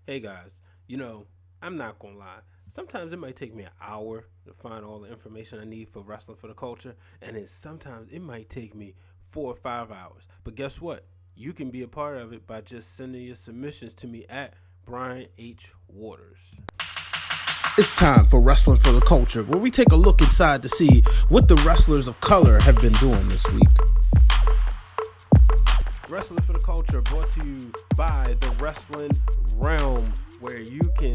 Hey guys, I'm not gonna lie. Sometimes it might take me an hour to find all the information I need for wrestling for the culture, and then sometimes it might take me 4 or 5 hours. But guess what? You can be a part of it by just sending your submissions to me at Brian H. Waters. It's time for Wrestling for the Culture, where we take a look inside to see what the wrestlers of color have been doing this week. Wrestling for the Culture brought to you by the Wrestling Wrealm, where you can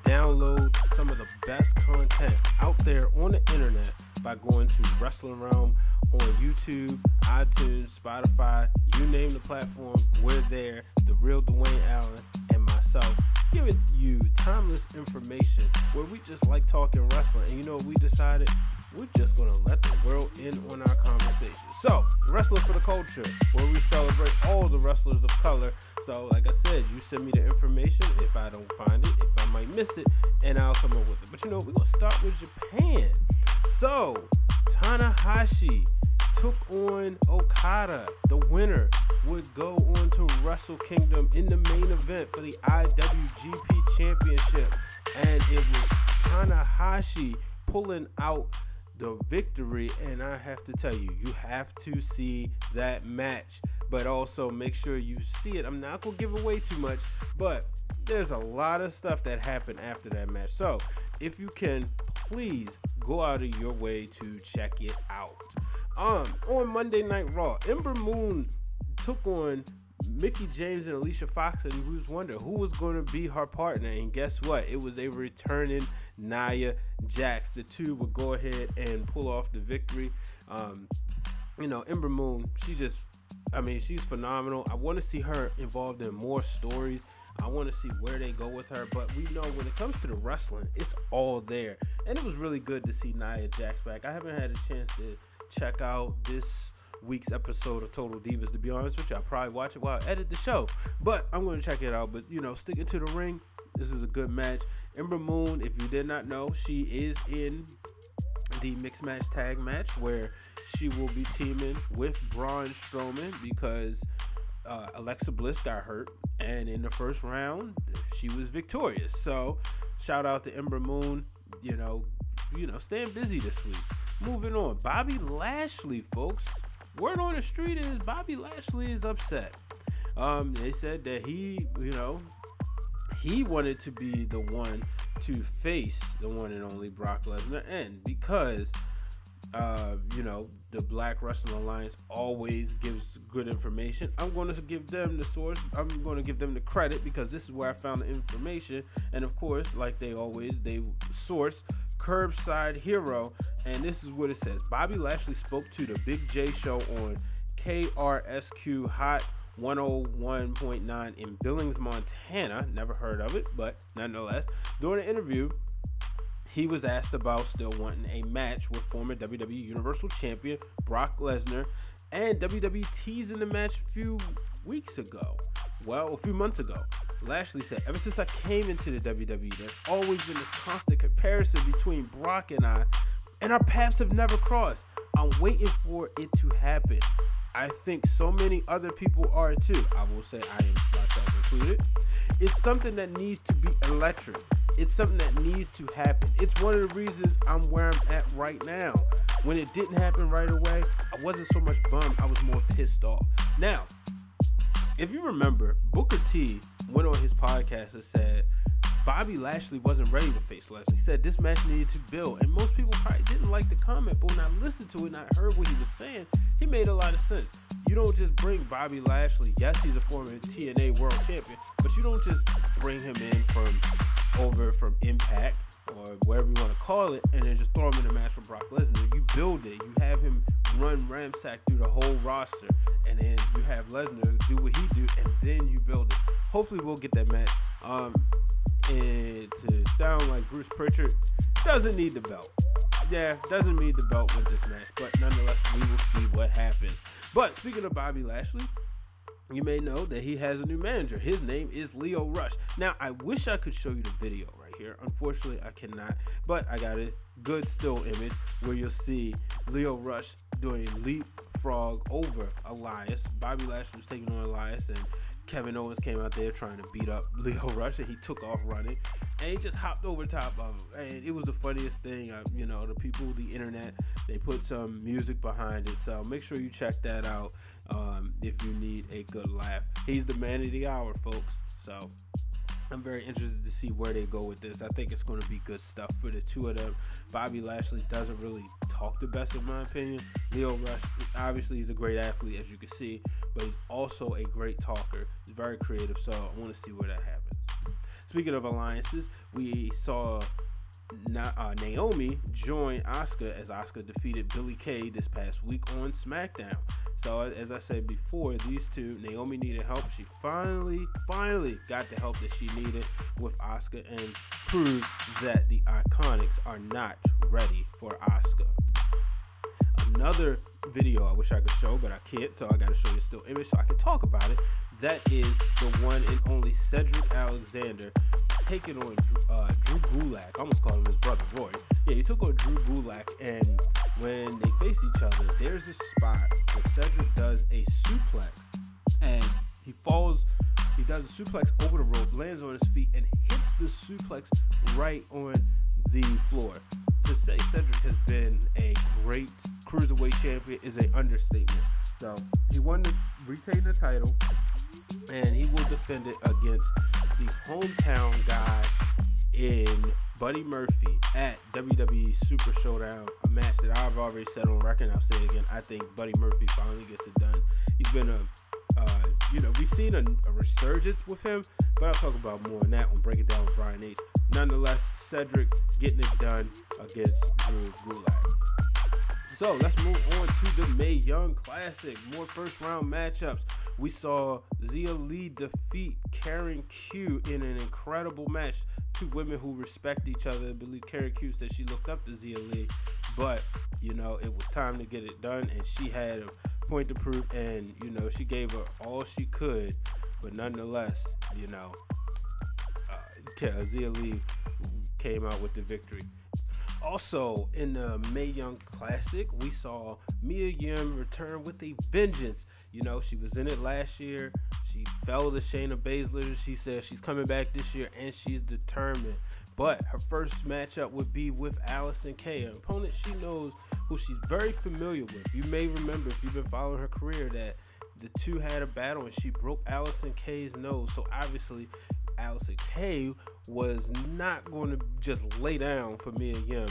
download some of the best content out there on the internet by going to Wrestling Wrealm on YouTube, iTunes, Spotify, you name the platform, we're there. The real Dwayne Allen and myself giving you timeless information where we just like talking wrestling. And we decided? We're just going to let the world in on our conversation. So, Wrestling for the Culture, where we celebrate all the wrestlers of color. So, like I said, you send me the information. If I don't find it, if I might miss it, and I'll come up with it. But we're going to start with Japan. So, Tanahashi took on Okada. The winner would go on to Wrestle Kingdom in the main event for the IWGP Championship. And it was Tanahashi pulling out the victory, and I have to tell you, you have to see that match, but also make sure you see it. I'm not gonna give away too much, but there's a lot of stuff that happened after that match, so if you can, please go out of your way to check it out. On Monday Night Raw, Ember Moon took on Mickie James and Alicia Fox, and we was wondering who was going to be her partner, and guess what? It was a returning Nia Jax. The two would go ahead and pull off the victory. Ember Moon, she's phenomenal. I want to see her involved in more stories. I want to see where they go with her, but we know when it comes to the wrestling, it's all there, and it was really good to see Nia Jax back. I haven't had a chance to check out this week's episode of Total Divas, to be honest with you. I'll probably watch it while I edit the show, but I'm going to check it out. But sticking to the ring, this is a good match. Ember Moon, if you did not know, she is in the mixed match tag match where she will be teaming with Braun Strowman because Alexa Bliss got hurt, and in the first round she was victorious. So shout out to Ember Moon, staying busy this week. Moving on, Bobby Lashley, folks. Word on the street is Bobby Lashley is upset. They said that he wanted to be the one to face the one and only Brock Lesnar, and because the Black Wrestling Alliance always gives good information, I'm going to give them the source. I'm going to give them the credit because this is where I found the information, and of course, like they source Curbside Hero, and this is what it says. Bobby Lashley spoke to the Big J show on KRSQ Hot 101.9 in Billings, Montana. Never heard of it, but nonetheless, during the interview, he was asked about still wanting a match with former WWE Universal Champion Brock Lesnar, and WWE teasing the match a few months ago. Lashley said, ever since I came into the WWE, there's always been this constant comparison between Brock and I, and our paths have never crossed. I'm waiting for it to happen. I think so many other people are too. I will say I am myself included. It's something that needs to be electric. It's something that needs to happen. It's one of the reasons I'm where I'm at right now. When it didn't happen right away, I wasn't so much bummed. I was more pissed off. Now, if you remember, Booker T went on his podcast and said Bobby Lashley wasn't ready to face Lesnar. He said this match needed to build, and most people probably didn't like the comment, but when I listened to it and I heard what he was saying, he made a lot of sense. You don't just bring Bobby Lashley, yes, he's a former TNA World Champion, but you don't just bring him in from Impact or wherever you want to call it, and then just throw him in a match with Brock Lesnar. You build it. You have him run ramsack through the whole roster, and then you have Lesnar do what he do, and then you build it. Hopefully we'll get that match. And to sound like Bruce Pritchard, doesn't need the belt. Yeah, doesn't need the belt with this match, but nonetheless, we will see what happens. But speaking of Bobby Lashley, you may know that he has a new manager. His name is Lio Rush. Now, I wish I could show you the video right here. Unfortunately, I cannot, but I got a good still image where you'll see Lio Rush doing leapfrog over Elias. Bobby Lashley was taking on Elias, and Kevin Owens came out there trying to beat up Lio Rush, and he took off running, and he just hopped over top of him. And it was the funniest thing. The people, the internet, they put some music behind it. So make sure you check that out if you need a good laugh. He's the man of the hour, folks. So I'm very interested to see where they go with this. I think it's going to be good stuff for the two of them. Bobby Lashley doesn't really talk the best, in my opinion. Lio Rush, obviously, he's a great athlete, as you can see, but he's also a great talker. He's very creative, so I want to see where that happens. Speaking of alliances, we saw Naomi join Asuka as Asuka defeated Billie Kay this past week on SmackDown. So as I said before, these two, Naomi needed help. She finally got the help that she needed with Asuka and proved that the Iconics are not ready for Asuka. Another video I wish I could show, but I can't, so I got to show you a still image so I can talk about it. That is the one and only Cedric Alexander taking on Drew Gulak. I almost called him his brother Roy. Yeah, he took on Drew Gulak, and when they face each other, there's a spot where Cedric does a suplex, and he falls. He does a suplex over the rope, lands on his feet, and hits the suplex right on the floor. To say Cedric has been a great cruiserweight champion is an understatement. So he retained the title, and he will defend it against the hometown guy in Buddy Murphy at WWE Super Showdown, a match that I've already said on record. I'll say it again. I think Buddy Murphy finally gets it done. He's been we've seen a resurgence with him, but I'll talk about more on that one. Break it down with Brian H. Nonetheless, Cedric getting it done against Drew Gulak. So let's move on to the Mae Young Classic. More first round matchups. We saw Xia Li defeat Karen Q in an incredible match. Two women who respect each other. I believe Karen Q said she looked up to Xia Li, but it was time to get it done, and she had a point to prove, and she gave her all she could, but nonetheless, Xia Li came out with the victory. Also, in the Mae Young Classic, we saw Mae Young return with a vengeance. She was in it last year. She fell to Shayna Baszler. She said she's coming back this year, and she's determined. But her first matchup would be with Allison Kay, an opponent she knows, who she's very familiar with. You may remember, if you've been following her career, that the two had a battle, and she broke Allison Kay's nose. So obviously, Allison Kay was not going to just lay down for Mae Young.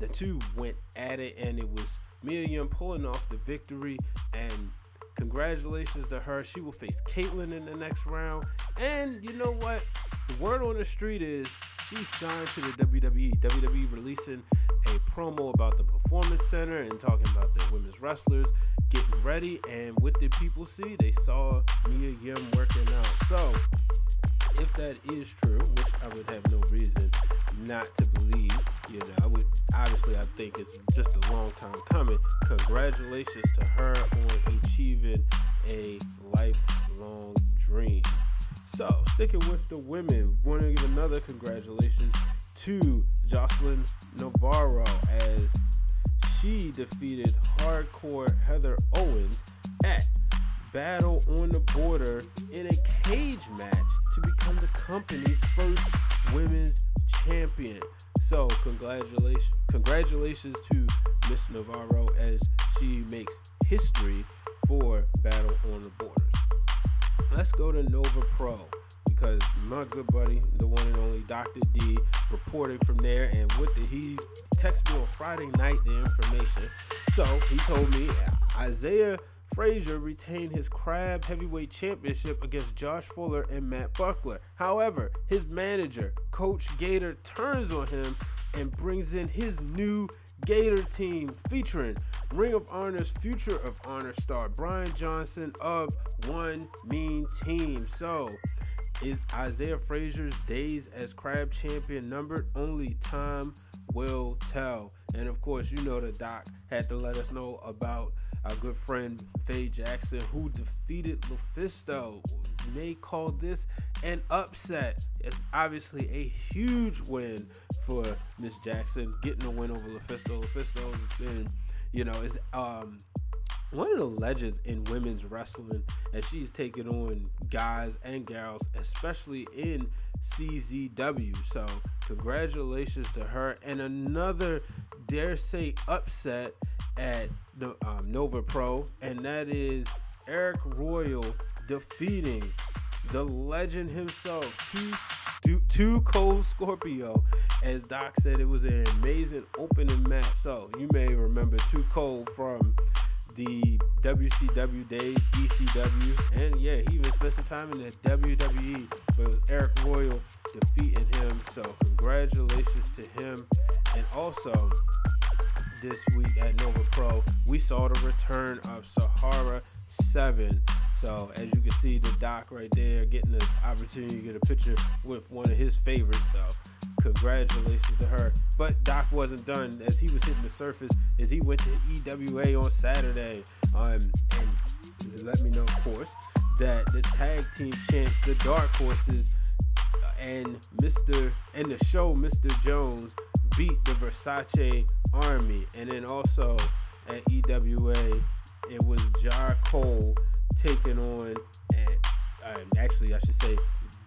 The two went at it, and it was Mae Young pulling off the victory, and congratulations to her. She will face Caitlyn in the next round, and you know what? The word on the street is she's signed to the WWE. WWE releasing a promo about the Performance Center and talking about the women's wrestlers getting ready, and what did people see? They saw Mae Young working out. So if that is true, which I would have no reason not to believe, I think it's just a long time coming. Congratulations to her on achieving a lifelong dream. So, sticking with the women, want to give another congratulations to Joseline Navarro as she defeated Hardcore Heather Owens at Battle on the Border in a cage match to become the company's first women's champion. So congratulations to Miss Navarro as she makes history for Battle on the Borders. Let's go to Nova Pro, because my good buddy, the one and only Dr. D, reported from there, and he texted me on Friday night the information. So he told me Isaiah Frazier retained his Crab Heavyweight Championship against Josh Fuller and Matt Buckler. However, his manager, Coach Gator, turns on him and brings in his new Gator team featuring Ring of Honor's Future of Honor star Brian Johnson of One Mean Team. So, is Isaiah Frazier's days as Crab Champion numbered? Only time will tell. And of course, the doc had to let us know about our good friend Faye Jackson, who defeated Lufisto. May call this an upset. It's obviously a huge win for Miss Jackson, getting a win over Lufisto. Lufisto's been, is one of the legends in women's wrestling, and she's taken on guys and gals, especially in CZW. So congratulations to her, and another, dare say, upset at the Nova Pro, and that is Eric Royal defeating the legend himself, Too Cold Scorpio. As Doc said, it was an amazing opening match. So you may remember Too Cold from the WCW days, ECW, and yeah, he even spent some time in the WWE, but Eric Royal defeating him. So congratulations to him. And also this week at Nova Pro, we saw the return of Sahara 7. So as you can see, the Doc right there getting the opportunity to get a picture with one of his favorites. So congratulations to her. But Doc wasn't done, as he was hitting the surface as he went to EWA on Saturday. And let me know, of course, that the tag team champs, the Dark Horses, and the show Mr. Jones beat the Versace Army. And then also at EWA, it was Jar Cole taking on, and actually I should say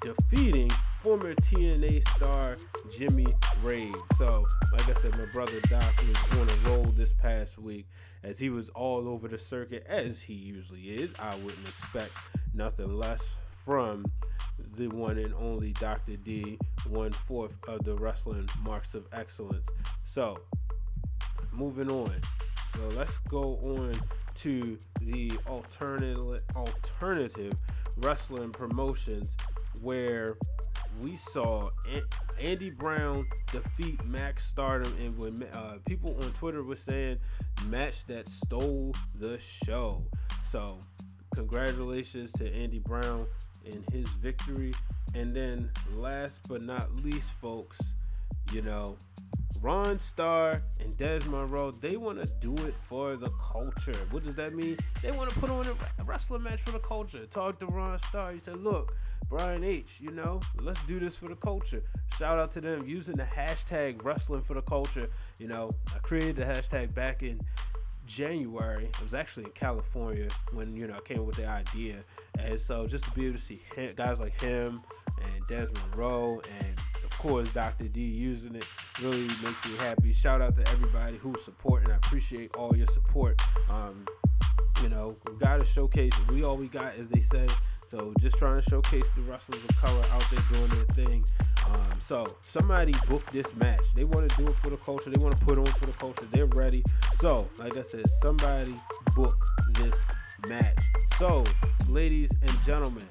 defeating former TNA star Jimmy Rave. So like I said, my brother Doc was on a roll this past week, as he was all over the circuit, as he usually is. I wouldn't expect nothing less from the one and only Dr. D, 1/4 of the wrestling marks of excellence. So moving on, so let's go on to the alternative wrestling promotions, where we saw Andy Brown defeat Max Stardom, and when people on Twitter were saying match that stole the show. So congratulations to Andy Brown in his victory. And then last but not least, folks, Ron Starr and Des Monroe, they want to do it for the culture. What does that mean? They want to put on a wrestling match for the culture. Talk to Ron Starr. He said, look, Brian H., let's do this for the culture. Shout out to them using the hashtag wrestling for the culture. I created the hashtag back in January. It was actually in California when, I came up with the idea. And so just to be able to see guys like him and Des Monroe and of course Dr. D using it really makes me happy. Shout out to everybody who's supporting. I appreciate all your support. We got to showcase, we all we got, as they say. So just trying to showcase the wrestlers of color out there doing their thing. So somebody book this match. They want to do it for the culture. They want to put on for the culture. They're ready. So like I said, somebody book this match. So ladies and gentlemen,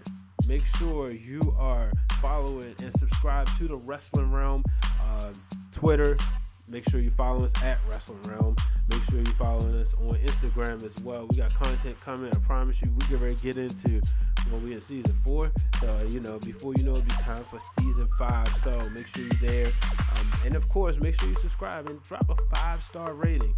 make sure you are following and subscribe to the Wrestling Wrealm Twitter. Make sure you follow us at Wrestling Wrealm. Make sure you follow us on Instagram as well. We got content coming. I promise you, we get ready to get into when we in season 4. So, before you know, it'll be time for season 5. So make sure you're there. And of course, make sure you subscribe and drop a 5-star rating.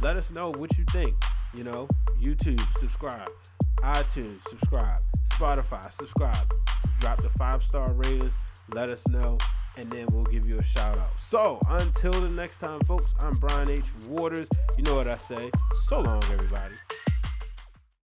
Let us know what you think. YouTube, subscribe. iTunes, subscribe. Spotify, subscribe. Drop the 5-star ratings. Let us know, and then we'll give you a shout out. So until the next time, folks, I'm Brian H. Waters. You know what I say. So long, everybody.